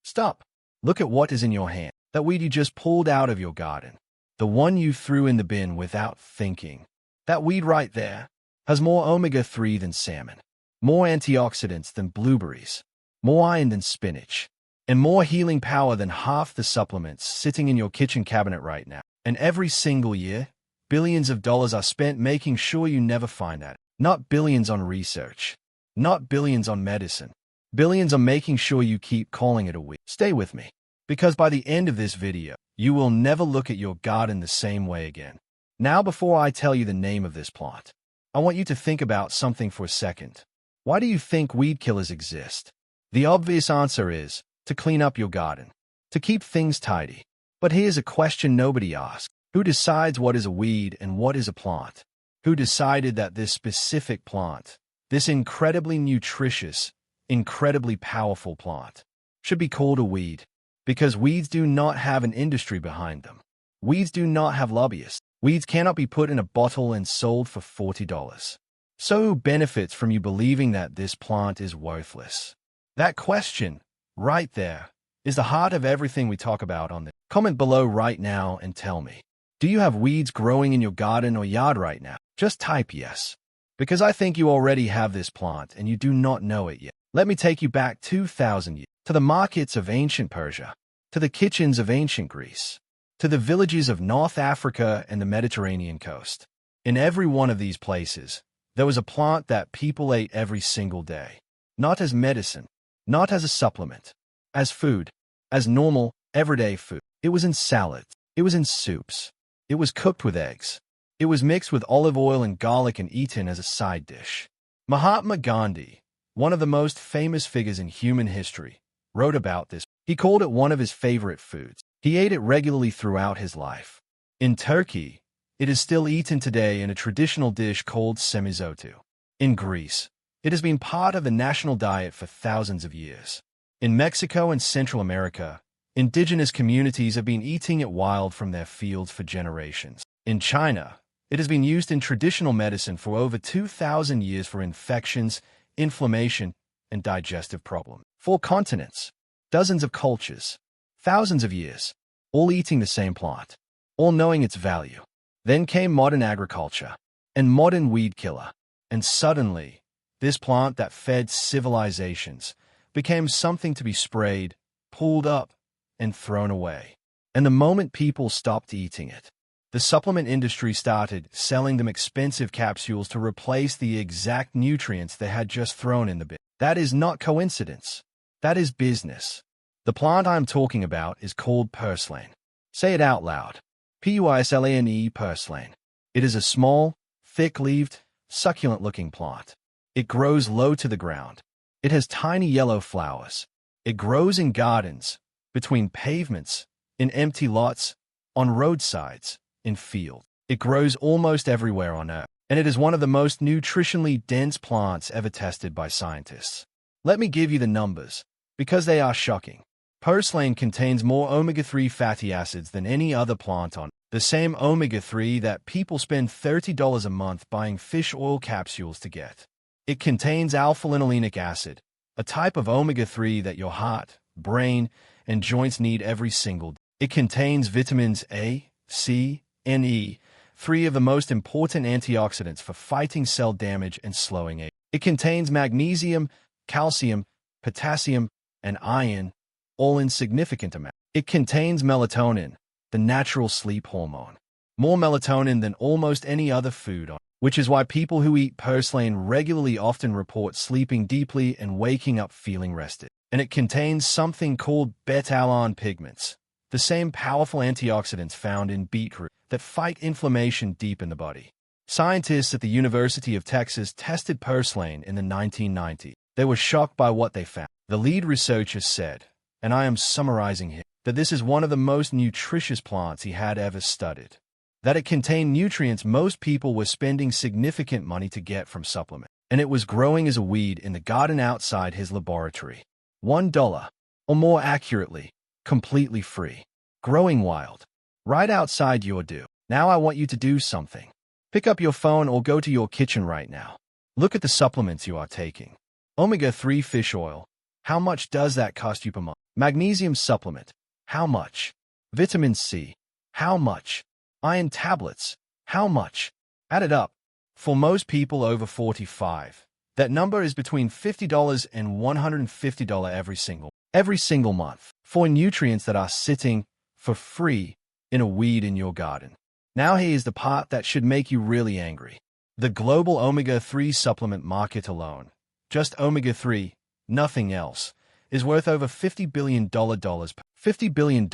Stop. Look at what is in your hand. That weed you just pulled out of your garden. The one you threw in the bin without thinking. That weed right there has more omega-3 than salmon, more antioxidants than blueberries, more iron than spinach, and more healing power than half the supplements sitting in your kitchen cabinet right now. And every single year, billions of dollars are spent making sure you never find that. Not billions on research, not billions on medicine, billions on making sure you keep calling it a weed. Stay with me, because by the end of this video, you will never look at your garden the same way again. Now, before I tell you the name of this plant, I want you to think about something for a second. Why do you think weed killers exist? The obvious answer is to clean up your garden, to keep things tidy. But here's a question nobody asks. Who decides what is a weed and what is a plant? Who decided that this specific plant, this incredibly nutritious, incredibly powerful plant, should be called a weed? Because weeds do not have an industry behind them. Weeds do not have lobbyists. Weeds cannot be put in a bottle and sold for $40. So who benefits from you believing that this plant is worthless? That question, right there, is the heart of everything we talk about on this. Comment below right now and tell me, do you have weeds growing in your garden or yard right now? Just type yes, because I think you already have this plant and you do not know it yet. Let me take you back 2,000 years, to the markets of ancient Persia, to the kitchens of ancient Greece, to the villages of North Africa and the Mediterranean coast. In every one of these places, there was a plant that people ate every single day. Not as medicine, not as a supplement, as food, as normal, everyday food. It was in salads, it was in soups, it was cooked with eggs, it was mixed with olive oil and garlic and eaten as a side dish. Mahatma Gandhi, one of the most famous figures in human history, wrote about this. He called it one of his favorite foods. He ate it regularly throughout his life. In Turkey, it is still eaten today in a traditional dish called semizotu. In Greece, it has been part of the national diet for thousands of years. In Mexico and Central America, indigenous communities have been eating it wild from their fields for generations. In China, it has been used in traditional medicine for over 2,000 years for infections, inflammation, and digestive problems. 4 continents, dozens of cultures, thousands of years, all eating the same plant, all knowing its value. Then came modern agriculture and modern weed killer, and suddenly, this plant that fed civilizations became something to be sprayed, pulled up, and thrown away. And the moment people stopped eating it, the supplement industry started selling them expensive capsules to replace the exact nutrients they had just thrown in the bin. That is not coincidence. That is business. The plant I'm talking about is called purslane. Say it out loud. P-U-R-S-L-A-N-E, purslane. It is a small, thick-leaved, succulent-looking plant. It grows low to the ground. It has tiny yellow flowers. It grows in gardens, between pavements, in empty lots, on roadsides, in fields. It grows almost everywhere on Earth, and it is one of the most nutritionally dense plants ever tested by scientists. Let me give you the numbers, because they are shocking. Purslane contains more omega-3 fatty acids than any other plant on the same omega-3 that people spend $30 a month buying fish oil capsules to get. It contains alpha-linolenic acid, a type of omega-3 that your heart, brain, and joints need every single day. It contains vitamins A, C, and E, 3 of the most important antioxidants for fighting cell damage and slowing age. It contains magnesium, calcium, potassium, and iron, all in significant amounts. It contains melatonin, the natural sleep hormone, more melatonin than almost any other food on, which is why people who eat purslane regularly often report sleeping deeply and waking up feeling rested. And it contains something called beta-alanine pigments, the same powerful antioxidants found in beetroot that fight inflammation deep in the body. Scientists at the University of Texas tested purslane in the 1990s. They were shocked by what they found. The lead researcher said, and I am summarizing here, that this is one of the most nutritious plants he had ever studied. That it contained nutrients most people were spending significant money to get from supplements. And it was growing as a weed in the garden outside his laboratory. $1, or more accurately, completely free. Growing wild. Right outside your door. Now I want you to do something. Pick up your phone or go to your kitchen right now. Look at the supplements you are taking. Omega-3 fish oil. How much does that cost you per month? Magnesium supplement. How much? Vitamin C. How much? Iron tablets. How much? Add it up. For most people over 45, that number is between $50 and $150 every single month for nutrients that are sitting for free in a weed in your garden. Now here's the part that should make you really angry. The global omega-3 supplement market alone, just omega-3, nothing else, is worth over $50 billion. $50 billion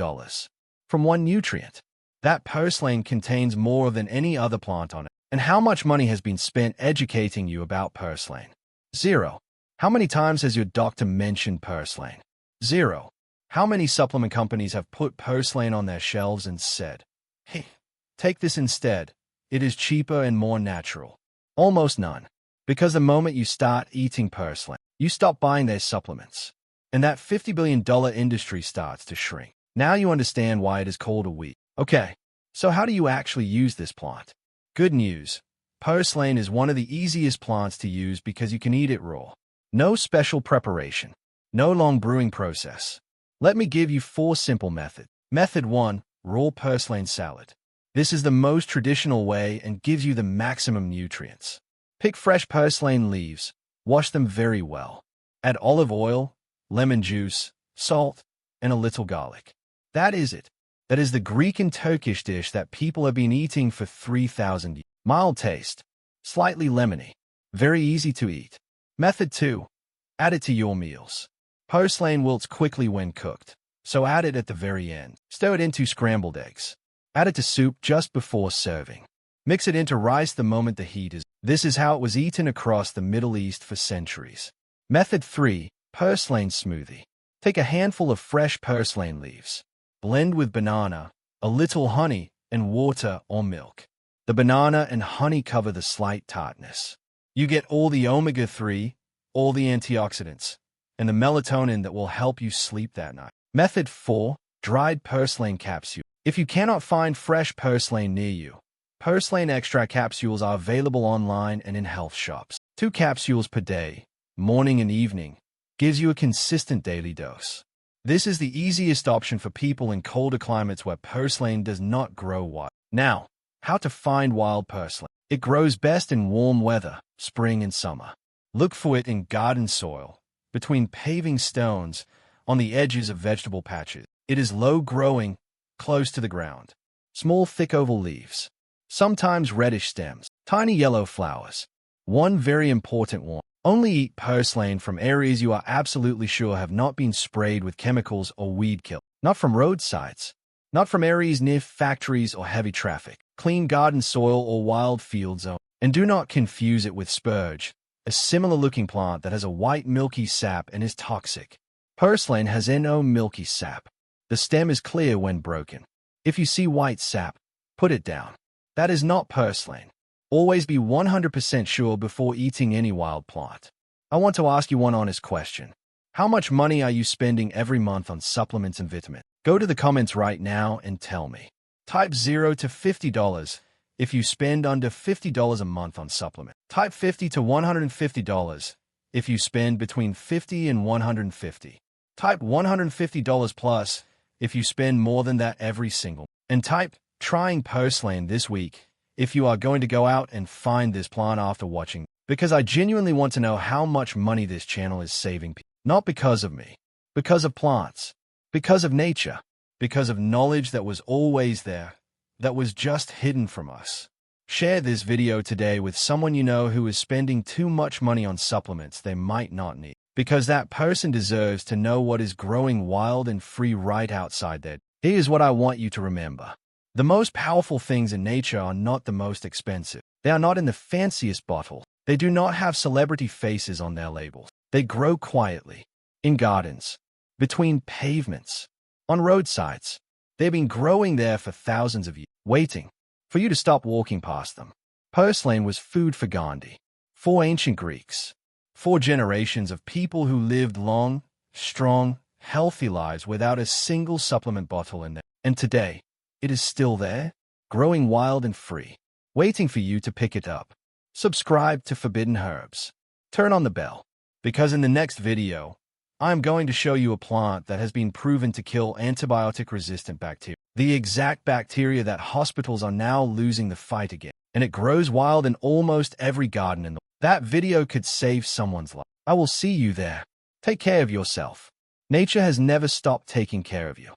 from one nutrient. That purslane contains more than any other plant on it. And how much money has been spent educating you about purslane? Zero. How many times has your doctor mentioned purslane? Zero. How many supplement companies have put purslane on their shelves and said, hey, take this instead. It is cheaper and more natural. Almost none. Because the moment you start eating purslane, you stop buying their supplements. And that $50 billion industry starts to shrink. Now you understand why it is called a weed. Okay, so how do you actually use this plant? Good news. Purslane is one of the easiest plants to use because you can eat it raw. No special preparation. No long brewing process. Let me give you 4 simple methods. Method 1. Raw purslane salad. This is the most traditional way and gives you the maximum nutrients. Pick fresh purslane leaves. Wash them very well. Add olive oil, lemon juice, salt, and a little garlic. That is it. That is the Greek and Turkish dish that people have been eating for 3,000 years. Mild taste, slightly lemony, very easy to eat. Method 2. Add it to your meals. Purslane wilts quickly when cooked, so add it at the very end. Stir it into scrambled eggs. Add it to soup just before serving. Mix it into rice the moment the heat is. This is how it was eaten across the Middle East for centuries. Method 3. Purslane smoothie. Take a handful of fresh purslane leaves. Blend with banana, a little honey, and water or milk. The banana and honey cover the slight tartness. You get all the omega-3, all the antioxidants, and the melatonin that will help you sleep that night. Method 4. Dried purslane capsule. If you cannot find fresh purslane near you, purslane extract capsules are available online and in health shops. 2 capsules per day, morning and evening, gives you a consistent daily dose. This is the easiest option for people in colder climates where purslane does not grow wild. Now, how to find wild purslane. It grows best in warm weather, spring and summer. Look for it in garden soil, between paving stones, on the edges of vegetable patches. It is low-growing, close to the ground. Small, thick oval leaves. Sometimes reddish stems. Tiny yellow flowers. One very important one. Only eat purslane from areas you are absolutely sure have not been sprayed with chemicals or weed kill. Not from roadsides. Not from areas near factories or heavy traffic. Clean garden soil or wild fields only. And do not confuse it with spurge, a similar-looking plant that has a white milky sap and is toxic. Purslane has no milky sap. The stem is clear when broken. If you see white sap, put it down. That is not purslane. Always be 100% sure before eating any wild plant. I want to ask you one honest question. How much money are you spending every month on supplements and vitamins? Go to the comments right now and tell me. Type 0 to $50 if you spend under $50 a month on supplements. Type $50 to $150 if you spend between $50 and $150. Type $150 plus if you spend more than that every single. And type trying purslane this week if you are going to go out and find this plant after watching, because I genuinely want to know how much money this channel is saving people. Not because of me, because of plants, because of nature, because of knowledge that was always there, that was just hidden from us. Share this video today with someone you know who is spending too much money on supplements they might not need, because that person deserves to know what is growing wild and free right outside there. Here's what I want you to remember. The most powerful things in nature are not the most expensive. They are not in the fanciest bottles. They do not have celebrity faces on their labels. They grow quietly, in gardens, between pavements, on roadsides. They've been growing there for thousands of years, waiting for you to stop walking past them. Purslane was food for Gandhi, for ancient Greeks, for generations of people who lived long, strong, healthy lives without a single supplement bottle in them. And today, it is still there, growing wild and free, waiting for you to pick it up. Subscribe to Forbidden Herbs. Turn on the bell, because in the next video, I am going to show you a plant that has been proven to kill antibiotic-resistant bacteria, the exact bacteria that hospitals are now losing the fight against, and it grows wild in almost every garden in the world. That video could save someone's life. I will see you there. Take care of yourself. Nature has never stopped taking care of you.